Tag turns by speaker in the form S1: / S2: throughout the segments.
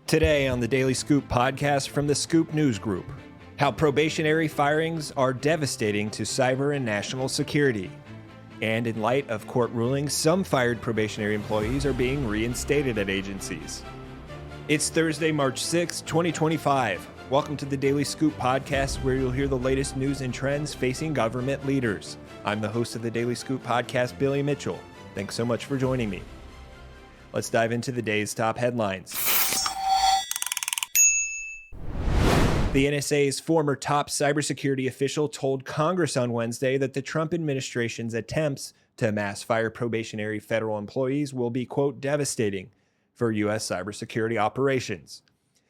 S1: Today on the Daily Scoop podcast from the Scoop News Group, how probationary firings are devastating to cyber and national security. And in light of court rulings, some fired probationary employees are being reinstated at agencies. It's Thursday, March 6, 2025. Welcome to the Daily Scoop podcast, where you'll hear the latest news and trends facing government leaders. I'm the host of the Daily Scoop podcast, Billy Mitchell. Thanks so much for joining me. Let's dive into the day's top headlines. The NSA's former top cybersecurity official told Congress on Wednesday that the Trump administration's attempts to mass fire probationary federal employees will be, quote, devastating for U.S. cybersecurity operations.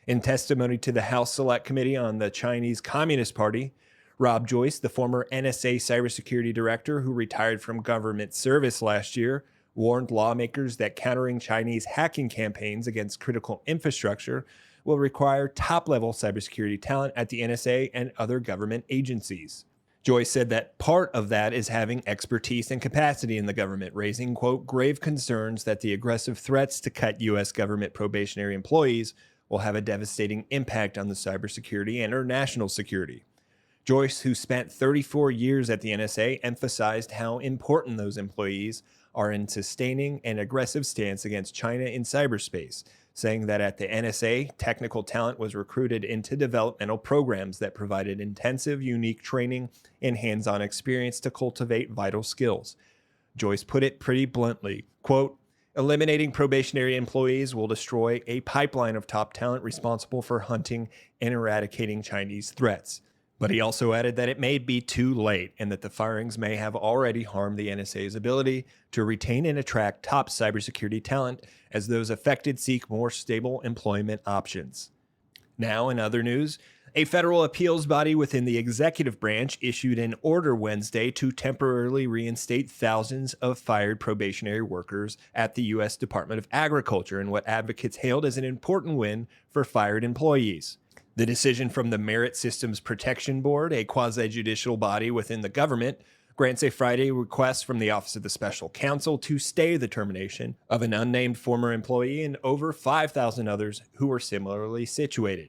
S1: In testimony to the House Select Committee on the Chinese Communist Party, Rob Joyce, the former NSA cybersecurity director who retired from government service last year, warned lawmakers that countering Chinese hacking campaigns against critical infrastructure will require top-level cybersecurity talent at the NSA and other government agencies. Joyce said that part of that is having expertise and capacity in the government, raising, quote, grave concerns that the aggressive threats to cut U.S. government probationary employees will have a devastating impact on the cybersecurity and our national security. Joyce, who spent 34 years at the NSA, emphasized how important those employees are in sustaining an aggressive stance against China in cyberspace, saying that at the NSA, technical talent was recruited into developmental programs that provided intensive, unique training and hands-on experience to cultivate vital skills. Joyce put it pretty bluntly, quote, eliminating probationary employees will destroy a pipeline of top talent responsible for hunting and eradicating Chinese threats. But he also added that it may be too late and that the firings may have already harmed the NSA's ability to retain and attract top cybersecurity talent as those affected seek more stable employment options. Now, in other news, a federal appeals body within the executive branch issued an order Wednesday to temporarily reinstate thousands of fired probationary workers at the U.S. Department of Agriculture in what advocates hailed as an important win for fired employees. The decision from the Merit Systems Protection Board, a quasi-judicial body within the government, grants a Friday request from the Office of the Special Counsel to stay the termination of an unnamed former employee and over 5,000 others who were similarly situated.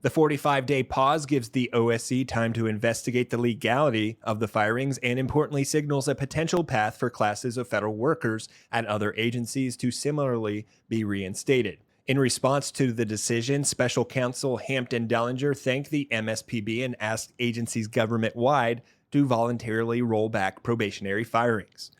S1: The 45-day pause gives the OSC time to investigate the legality of the firings and importantly signals a potential path for classes of federal workers at other agencies to similarly be reinstated. In response to the decision, Special Counsel Hampton Dellinger thanked the MSPB and asked agencies government-wide to voluntarily roll back probationary firings.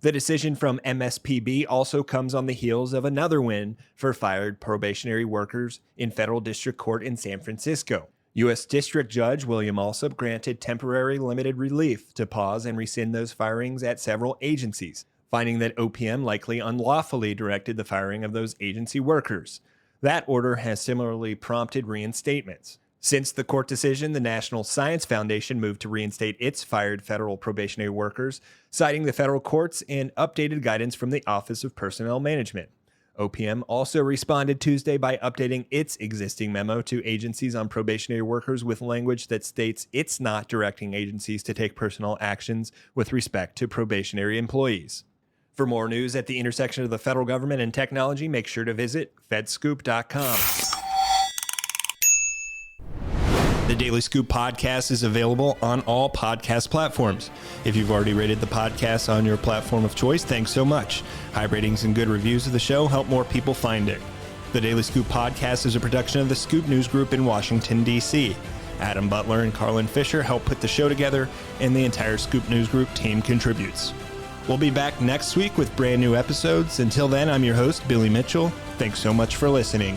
S1: The decision from MSPB also comes on the heels of another win for fired probationary workers in federal district court in San Francisco. U.S. District Judge William Alsop granted temporary limited relief to pause and rescind those firings at several agencies, finding that OPM likely unlawfully directed the firing of those agency workers. That order has similarly prompted reinstatements. Since the court decision, the National Science Foundation moved to reinstate its fired federal probationary workers, citing the federal courts and updated guidance from the Office of Personnel Management. OPM also responded Tuesday by updating its existing memo to agencies on probationary workers with language that states it's not directing agencies to take personnel actions with respect to probationary employees. For more news at the intersection of the federal government and technology, make sure to visit fedscoop.com. The Daily Scoop podcast is available on all podcast platforms. If you've already rated the podcast on your platform of choice, thanks so much. High ratings and good reviews of the show help more people find it. The Daily Scoop podcast is a production of the Scoop News Group in Washington, D.C. Adam Butler and Carlin Fisher help put the show together, and the entire Scoop News Group team contributes. We'll be back next week with brand new episodes. Until then, I'm your host, Billy Mitchell. Thanks so much for listening.